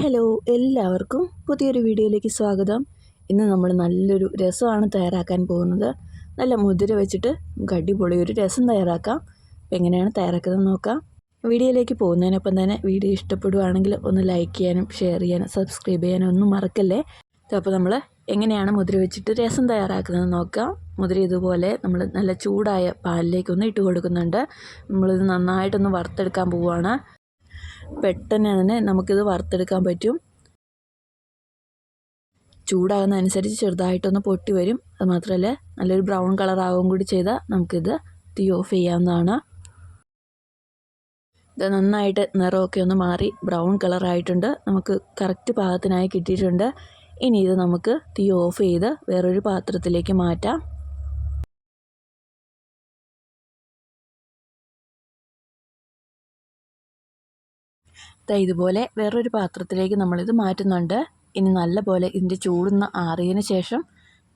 Hello, എല്ലാവർക്കും പുതിയൊരു വീഡിയോയിലേക്ക് സ്വാഗതം. ഇന്ന് നമ്മൾ നല്ലൊരു രസമാണ് തയ്യാറാക്കാൻ പോകുന്നത്. നല്ല മുതിര വെച്ചിട്ട് നമുക്ക് അടിപൊളി ഒരു രസം തയ്യാറാക്കാം. അപ്പോൾ എങ്ങനെയാണ് തയ്യാറാക്കുന്നത് നോക്കാം. വീഡിയോയിലേക്ക് പോകുന്നതിനൊപ്പം തന്നെ വീഡിയോ ഇഷ്ടപ്പെടുകയാണെങ്കിൽ ഒന്ന് ലൈക്ക് ചെയ്യാനും ഷെയർ ചെയ്യാനും സബ്സ്ക്രൈബ് ചെയ്യാനും ഒന്നും മറക്കല്ലേ. അപ്പോൾ നമ്മൾ എങ്ങനെയാണ് മുതിര വെച്ചിട്ട് രസം തയ്യാറാക്കുന്നത് നോക്കാം. മുതിര ഇതുപോലെ നമ്മൾ നല്ല ചൂടായ പാലിലേക്കൊന്ന് ഇട്ട് കൊടുക്കുന്നുണ്ട്. നമ്മളിത് നന്നായിട്ടൊന്ന് വറുത്തെടുക്കാൻ പോവുകയാണ്. പെട്ടെന്ന് തന്നെ നമുക്കിത് വറുത്തെടുക്കാൻ പറ്റും. ചൂടാകുന്ന അനുസരിച്ച് ചെറുതായിട്ടൊന്ന് പൊട്ടി വരും. അതുമാത്രമല്ല നല്ലൊരു ബ്രൗൺ കളറാവും കൂടി ചെയ്താൽ നമുക്കിത് തീ ഓഫ് ചെയ്യാവുന്നതാണ്. ഇത് നന്നായിട്ട് നിറമൊക്കെ ഒന്ന് മാറി ബ്രൗൺ കളറായിട്ടുണ്ട്. നമുക്ക് കറക്റ്റ് പാകത്തിനായി കിട്ടിയിട്ടുണ്ട്. ഇനി ഇത് നമുക്ക് തീ ഓഫ് ചെയ്ത് വേറൊരു പാത്രത്തിലേക്ക് മാറ്റാം. ഇതുപോലെ വേറൊരു പാത്രത്തിലേക്ക് നമ്മളിത് മാറ്റുന്നുണ്ട്. ഇനി നല്ലപോലെ ഇതിൻ്റെ ചൂടുന്ന ആറിയതിന് ശേഷം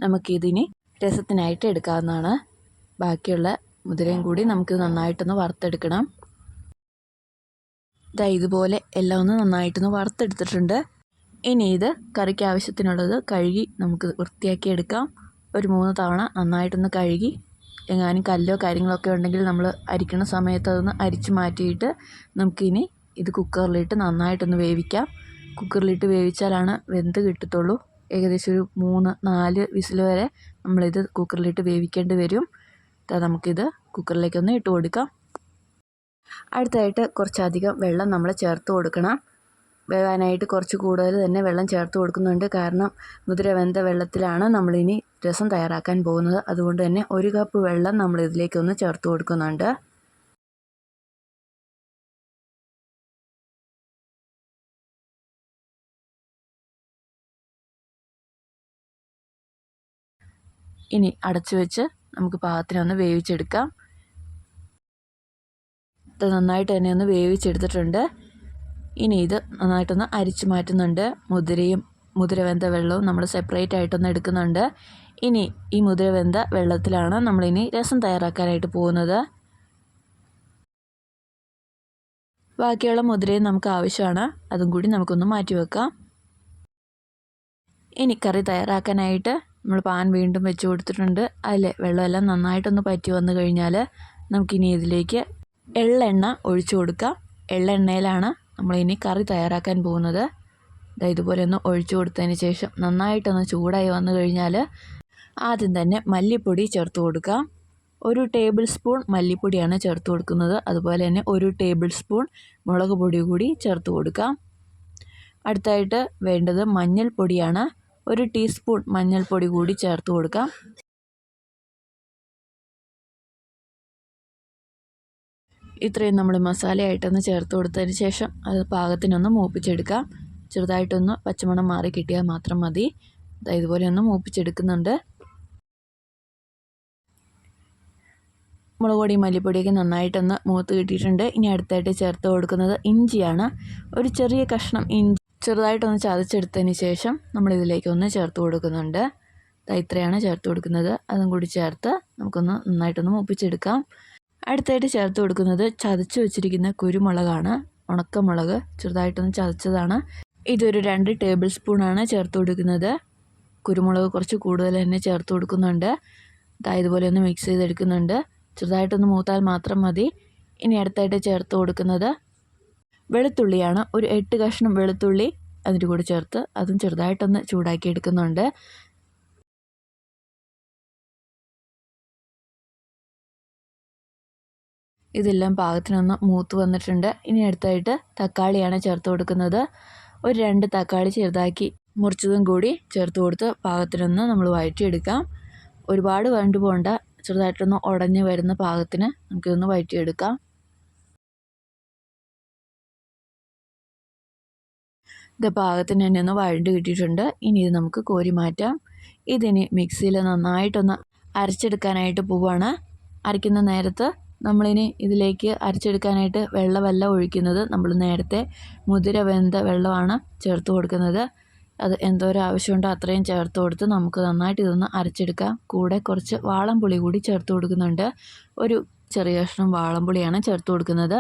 നമുക്കിതിനി രസത്തിനായിട്ട് എടുക്കാവുന്നതാണ്. ബാക്കിയുള്ള മുതിരയും കൂടി നമുക്ക് നന്നായിട്ടൊന്ന് വറുത്തെടുക്കണം. ഇതുപോലെ എല്ലാം ഒന്ന് നന്നായിട്ടൊന്ന് വറുത്തെടുത്തിട്ടുണ്ട്. ഇനി ഇത് കറിക്ക് ആവശ്യത്തിനുള്ളത് കഴുകി നമുക്ക് വൃത്തിയാക്കി എടുക്കാം. ഒരു 3 തവണ നന്നായിട്ടൊന്ന് കഴുകി, എങ്ങാനും കല്ലോ കാര്യങ്ങളൊക്കെ ഉണ്ടെങ്കിൽ നമ്മൾ അരിക്കണ സമയത്ത് അതൊന്ന് അരിച്ച് മാറ്റിയിട്ട് നമുക്കിനി ഇത് കുക്കറിലിട്ട് നന്നായിട്ടൊന്ന് വേവിക്കാം. കുക്കറിലിട്ട് വേവിച്ചാലാണ് വെന്ത് കിട്ടത്തുള്ളൂ. ഏകദേശം ഒരു 3-4 വിസിൽ വരെ നമ്മളിത് കുക്കറിലിട്ട് വേവിക്കേണ്ടി വരും. നമുക്കിത് കുക്കറിലേക്കൊന്ന് ഇട്ട് കൊടുക്കാം. അടുത്തായിട്ട് കുറച്ചധികം വെള്ളം നമ്മൾ ചേർത്ത് കൊടുക്കണം. വേവാനായിട്ട് കുറച്ച് കൂടുതൽ തന്നെ വെള്ളം ചേർത്ത് കൊടുക്കുന്നുണ്ട്. കാരണം മുതിര വെന്ത വെള്ളത്തിലാണ് നമ്മളിനി രസം തയ്യാറാക്കാൻ പോകുന്നത്. അതുകൊണ്ട് തന്നെ 1 കപ്പ് വെള്ളം നമ്മൾ ഇതിലേക്കൊന്ന് ചേർത്ത് കൊടുക്കുന്നുണ്ട്. ഇനി അടച്ചു വെച്ച് നമുക്ക് പാകത്തിനൊന്ന് വേവിച്ചെടുക്കാം. ഇത് നന്നായിട്ട് തന്നെ ഒന്ന് വേവിച്ചെടുത്തിട്ടുണ്ട്. ഇനി ഇത് നന്നായിട്ടൊന്ന് അരിച്ചു മാറ്റുന്നുണ്ട്. മുതിര വെന്ത വെള്ളവും നമ്മൾ സെപ്പറേറ്റ് ആയിട്ടൊന്ന് എടുക്കുന്നുണ്ട്. ഇനി ഈ മുതിര വെന്ത വെള്ളത്തിലാണ് നമ്മളിനി രസം തയ്യാറാക്കാനായിട്ട് പോകുന്നത്. ബാക്കിയുള്ള മുതിരയും നമുക്ക് ആവശ്യമാണ്. അതും കൂടി നമുക്കൊന്ന് മാറ്റി വെക്കാം. ഇനി കറി തയ്യാറാക്കാനായിട്ട് നമ്മൾ പാൻ വീണ്ടും വെച്ച് കൊടുത്തിട്ടുണ്ട്. അതിൽ വെള്ളമെല്ലാം നന്നായിട്ടൊന്ന് പറ്റി വന്നു കഴിഞ്ഞാൽ നമുക്കിനി ഇതിലേക്ക് എള്ളെണ്ണ ഒഴിച്ചു കൊടുക്കാം. എള്ളെണ്ണയിലാണ് നമ്മളിനി കറി തയ്യാറാക്കാൻ പോകുന്നത്. ഇതുപോലെ ഒന്ന് ഒഴിച്ചു കൊടുത്തതിന് ശേഷം നന്നായിട്ടൊന്ന് ചൂടായി വന്നു കഴിഞ്ഞാൽ ആദ്യം തന്നെ മല്ലിപ്പൊടി ചേർത്ത് കൊടുക്കാം. 1 ടേബിൾ സ്പൂൺ മല്ലിപ്പൊടിയാണ് ചേർത്ത് കൊടുക്കുന്നത്. അതുപോലെ തന്നെ 1 ടേബിൾ സ്പൂൺ മുളക് പൊടി കൂടി ചേർത്ത് കൊടുക്കാം. അടുത്തായിട്ട് വേണ്ടത് മഞ്ഞൾപ്പൊടിയാണ്. 1 ടീസ്പൂൺ മഞ്ഞൾപ്പൊടി കൂടി ചേർത്ത് കൊടുക്കാം. ഇത്രയും നമ്മൾ മസാലയായിട്ടൊന്ന് ചേർത്ത് കൊടുത്തതിന് ശേഷം അത് പാകത്തിനൊന്ന് മൂപ്പിച്ചെടുക്കാം. ചെറുതായിട്ടൊന്ന് പച്ചമണം മാറി കിട്ടിയാൽ മാത്രം മതി. ഇതുപോലെ ഒന്ന് മൂപ്പിച്ചെടുക്കുന്നുണ്ട്. മുളക് പൊടിയും മല്ലിപ്പൊടിയൊക്കെ നന്നായിട്ടൊന്ന് മൂത്ത് കിട്ടിയിട്ടുണ്ട്. ഇനി അടുത്തായിട്ട് ചേർത്ത് കൊടുക്കുന്നത് ഇഞ്ചിയാണ്. ഒരു ചെറിയ കഷ്ണം ഇഞ്ചി ചെറുതായിട്ടൊന്ന് ചതച്ചെടുത്തതിന് ശേഷം നമ്മളിതിലേക്കൊന്ന് ചേർത്ത് കൊടുക്കുന്നുണ്ട്. ഇത്രയാണ് ചേർത്ത് കൊടുക്കുന്നത്. അതും കൂടി ചേർത്ത് നമുക്കൊന്ന് നന്നായിട്ടൊന്ന് മൂപ്പിച്ചെടുക്കാം. അടുത്തായിട്ട് ചേർത്ത് കൊടുക്കുന്നത് ചതച്ച് വെച്ചിരിക്കുന്ന കുരുമുളകാണ്. ഉണക്കമുളക് ചെറുതായിട്ടൊന്ന് ചതച്ചതാണ്. ഇതൊരു 2 ടേബിൾ സ്പൂണാണ് ചേർത്ത് കൊടുക്കുന്നത്. കുരുമുളക് കുറച്ച് കൂടുതൽ തന്നെ ചേർത്ത് കൊടുക്കുന്നുണ്ട്. ഇതുപോലെ ഒന്ന് മിക്സ് ചെയ്തെടുക്കുന്നുണ്ട്. ചെറുതായിട്ടൊന്ന് മൂത്താൽ മാത്രം മതി. ഇനി അടുത്തായിട്ട് ചേർത്ത് കൊടുക്കുന്നത് വെളുത്തുള്ളിയാണ്. ഒരു 8 കഷ്ണം വെളുത്തുള്ളി അതിൻ്റെ കൂടെ ചേർത്ത് അതും ചെറുതായിട്ടൊന്ന് ചൂടാക്കി എടുക്കുന്നുണ്ട്. ഇതെല്ലാം പാകത്തിനൊന്ന് മൂത്ത് വന്നിട്ടുണ്ട്. ഇനി അടുത്തായിട്ട് തക്കാളിയാണ് ചേർത്ത് കൊടുക്കുന്നത്. ഒരു 2 തക്കാളി ചെറുതാക്കി മുറിച്ചതും കൂടി ചേർത്ത് കൊടുത്ത് പാകത്തിനൊന്ന് നമ്മൾ വഴറ്റിയെടുക്കാം. ഒരുപാട് വഴണ്ടു പോകണ്ട, ചെറുതായിട്ടൊന്ന് ഉടഞ്ഞ് വരുന്ന പാകത്തിന് നമുക്കിതൊന്ന് വഴറ്റിയെടുക്കാം. ഇത് പാകത്തിന് തന്നെ ഒന്ന് വഴണ്ട് കിട്ടിയിട്ടുണ്ട്. ഇനി ഇത് നമുക്ക് കോരി മാറ്റാം. ഇതിനി മിക്സിയിൽ നന്നായിട്ടൊന്ന് അരച്ചെടുക്കാനായിട്ട് പോവുകയാണ്. അരയ്ക്കുന്ന നേരത്ത് നമ്മളിനി ഇതിലേക്ക് അരച്ചെടുക്കാനായിട്ട് വെള്ളമല്ല ഒഴിക്കുന്നത്. നമ്മൾ നേരത്തെ മുതിര വെന്ത വെള്ളമാണ് ചേർത്ത് കൊടുക്കുന്നത്. അത് എന്തോരം ആവശ്യമുണ്ടോ അത്രയും ചേർത്ത് കൊടുത്ത് നമുക്ക് നന്നായിട്ട് ഇതൊന്ന് അരച്ചെടുക്കാം. കൂടെ കുറച്ച് വാളംപുളി കൂടി ചേർത്ത് കൊടുക്കുന്നുണ്ട്. ഒരു ചെറിയ കഷ്ണം വാളംപുളിയാണ് ചേർത്ത് കൊടുക്കുന്നത്.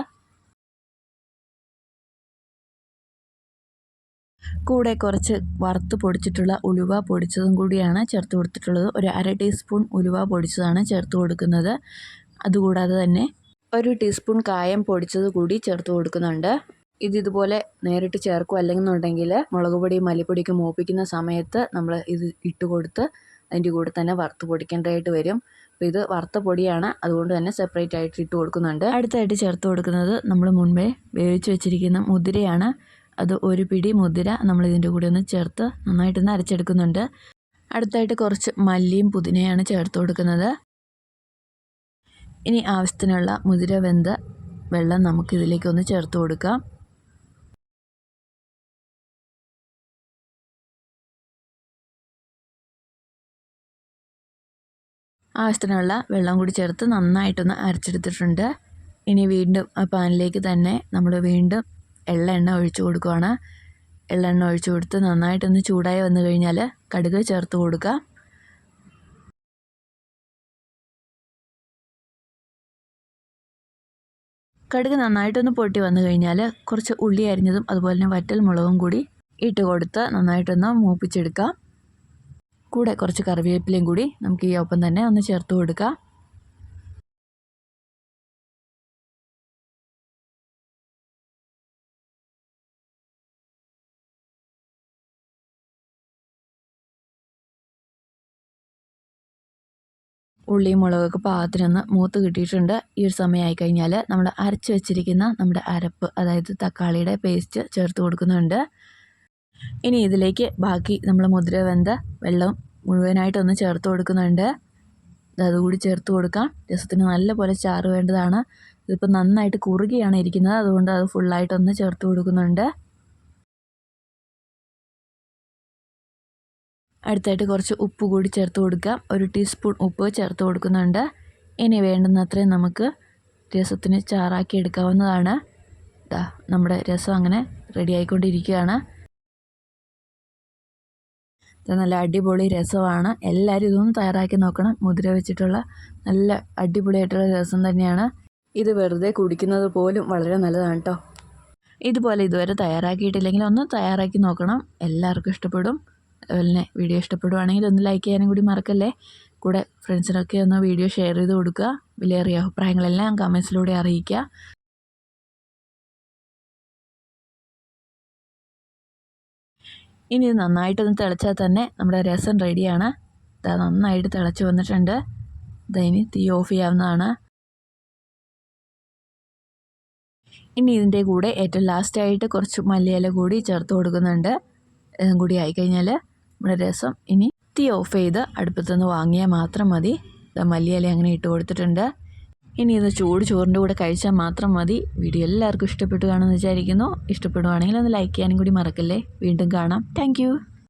കൂടെ കുറച്ച് വറുത്ത് പൊടിച്ചിട്ടുള്ള ഉലുവ പൊടിച്ചതും കൂടിയാണ് ചേർത്ത് കൊടുത്തിട്ടുള്ളത്. ഒരു 1/2 ടീസ്പൂൺ ഉലുവ പൊടിച്ചതാണ് ചേർത്ത് കൊടുക്കുന്നത്. അതുകൂടാതെ തന്നെ 1 ടീസ്പൂൺ കായം പൊടിച്ചത് കൂടി ചേർത്ത് കൊടുക്കുന്നുണ്ട്. ഇതുപോലെ നേരിട്ട് ചേർക്കും, അല്ലെന്നുണ്ടെങ്കിൽ മുളക് പൊടി മല്ലിപ്പൊടിയൊക്കെ മൂപ്പിക്കുന്ന സമയത്ത് നമ്മൾ ഇത് ഇട്ട് കൊടുത്ത് അതിൻ്റെ കൂടെ തന്നെ വറുത്ത് പൊടിക്കേണ്ടതായിട്ട് വരും. അപ്പോൾ ഇത് വറുത്ത പൊടിയാണ്, അതുകൊണ്ട് തന്നെ സെപ്പറേറ്റ് ആയിട്ട് ഇട്ട് കൊടുക്കുന്നുണ്ട്. അടുത്തായിട്ട് ചേർത്ത് കൊടുക്കുന്നത് നമ്മൾ മുൻപേ വേവിച്ച് വെച്ചിരിക്കുന്ന മുതിരയാണ്. അത് ഒരു പിടി മുതിര നമ്മൾ ഇതിൻ്റെ കൂടെ ഒന്ന് ചേർത്ത് നന്നായിട്ടൊന്ന് അരച്ചെടുക്കുന്നുണ്ട്. അടുത്തായിട്ട് കുറച്ച് മല്ലിയും പുതിനയാണ് ചേർത്ത് കൊടുക്കുന്നത്. ഇനി ആവശ്യത്തിനുള്ള മുതിര വെന്ത വെള്ളം നമുക്കിതിലേക്കൊന്ന് ചേർത്ത് കൊടുക്കാം. ആവശ്യത്തിനുള്ള വെള്ളം കൂടി ചേർത്ത് നന്നായിട്ടൊന്ന് അരച്ചെടുത്തിട്ടുണ്ട്. ഇനി വീണ്ടും ആ പാനിലേക്ക് തന്നെ നമ്മൾ വീണ്ടും എള്ളെണ്ണ ഒഴിച്ചു കൊടുക്കുകയാണ്. എള്ളെണ്ണ ഒഴിച്ചു കൊടുത്ത് നന്നായിട്ടൊന്ന് ചൂടായി വന്നു കഴിഞ്ഞാൽ കടുക് ചേർത്ത് കൊടുക്കുക. കടുക് നന്നായിട്ടൊന്ന് പൊട്ടി വന്നു കഴിഞ്ഞാൽ കുറച്ച് ഉള്ളി അരിഞ്ഞതും അതുപോലെ തന്നെ വറ്റൽ മുളകും കൂടി ഇട്ട് കൊടുത്ത് നന്നായിട്ടൊന്ന് മൂപ്പിച്ചെടുക്കാം. കൂടെ കുറച്ച് കറിവേപ്പിലയും കൂടി നമുക്ക് ഈ ഒപ്പം തന്നെ ഒന്ന് ചേർത്ത് കൊടുക്കാം. ഉള്ളിയും മുളകൊക്കെ പാകത്തിനൊന്ന് മൂത്ത് കിട്ടിയിട്ടുണ്ട്. ഈ ഒരു സമയമായി കഴിഞ്ഞാൽ നമ്മൾ അരച്ച് വെച്ചിരിക്കുന്ന നമ്മുടെ അരപ്പ്, അതായത് തക്കാളിയുടെ പേസ്റ്റ് ചേർത്ത് കൊടുക്കുന്നുണ്ട്. ഇനി ഇതിലേക്ക് ബാക്കി നമ്മൾ മുതിര വെന്ത വെള്ളം മുഴുവനായിട്ടൊന്ന് ചേർത്ത് കൊടുക്കുന്നുണ്ട്. അതുകൂടി ചേർത്ത് കൊടുക്കാം. രസത്തിന് നല്ല പോലെ ചാറ് വേണ്ടതാണ്. ഇതിപ്പോൾ നന്നായിട്ട് കുറുകിയാണ് ഇരിക്കുന്നത്, അതുകൊണ്ട് അത് ഫുള്ളായിട്ടൊന്ന് ചേർത്ത് കൊടുക്കുന്നുണ്ട്. അടുത്തായിട്ട് കുറച്ച് ഉപ്പ് കൂടി ചേർത്ത് കൊടുക്കാം. 1 ടീസ്പൂൺ ഉപ്പ് ചേർത്ത് കൊടുക്കുന്നുണ്ട്. ഇനി വേണ്ടുന്നത്രയും നമുക്ക് രസത്തിന് ചാറാക്കി എടുക്കാവുന്നതാണ്. നമ്മുടെ രസം അങ്ങനെ റെഡി ആയിക്കൊണ്ടിരിക്കുകയാണ്. ഇത് നല്ല അടിപൊളി രസമാണ്. എല്ലാവരും ഇതൊന്ന് തയ്യാറാക്കി നോക്കണം. മുതിര വെച്ചിട്ടുള്ള നല്ല അടിപൊളിയായിട്ടുള്ള രസം തന്നെയാണ്. ഇത് വെറുതെ കുടിക്കുന്നത് പോലും വളരെ നല്ലതാണ് കേട്ടോ. ഇതുപോലെ ഇതുവരെ തയ്യാറാക്കിയിട്ടില്ലെങ്കിൽ ഒന്ന് തയ്യാറാക്കി നോക്കണം. എല്ലാവർക്കും ഇഷ്ടപ്പെടും. അതുപോലെ വീഡിയോ ഇഷ്ടപ്പെടുവാണെങ്കിൽ ഒന്ന് ലൈക്ക് ചെയ്യാനും കൂടി മറക്കല്ലേ. കൂടെ ഫ്രണ്ട്സിനൊക്കെ ഒന്ന് വീഡിയോ ഷെയർ ചെയ്ത് കൊടുക്കുക. വിലയേറിയ അഭിപ്രായങ്ങളെല്ലാം കമൻസിലൂടെ അറിയിക്കുക. ഇനി ഇത് നന്നായിട്ടൊന്ന് തിളച്ചാൽ തന്നെ നമ്മുടെ രസം റെഡിയാണ്. ഇത് നന്നായിട്ട് തിളച്ച് വന്നിട്ടുണ്ട്. ഇനി തീ ഓഫ് ചെയ്യാവുന്നതാണ്. ഇനി ഇതിൻ്റെ കൂടെ ഏറ്റവും ലാസ്റ്റായിട്ട് കുറച്ച് മല്ലിയില കൂടി ചേർത്ത് കൊടുക്കുന്നുണ്ട്. ഇതും കൂടി ആയിക്കഴിഞ്ഞാൽ നമ്മുടെ രസം ഇനി തീ ഓഫ് ചെയ്ത് അടുപ്പത്തുനിന്ന് വാങ്ങിയാൽ മാത്രം മതി. മല്ലിയില അങ്ങനെ ഇട്ട് കൊടുത്തിട്ടുണ്ട്. ഇനി ഇത് ചൂട് ചോറിൻ്റെ കൂടെ കഴിച്ചാൽ മാത്രം മതി. വീഡിയോ എല്ലാവർക്കും ഇഷ്ടപ്പെട്ടു കാണുമെന്ന് വിചാരിക്കുന്നു. ഇഷ്ടപ്പെടുവാണെങ്കിൽ ഒന്ന് ലൈക്ക് ചെയ്യാനും കൂടി മറക്കല്ലേ. വീണ്ടും കാണാം. താങ്ക്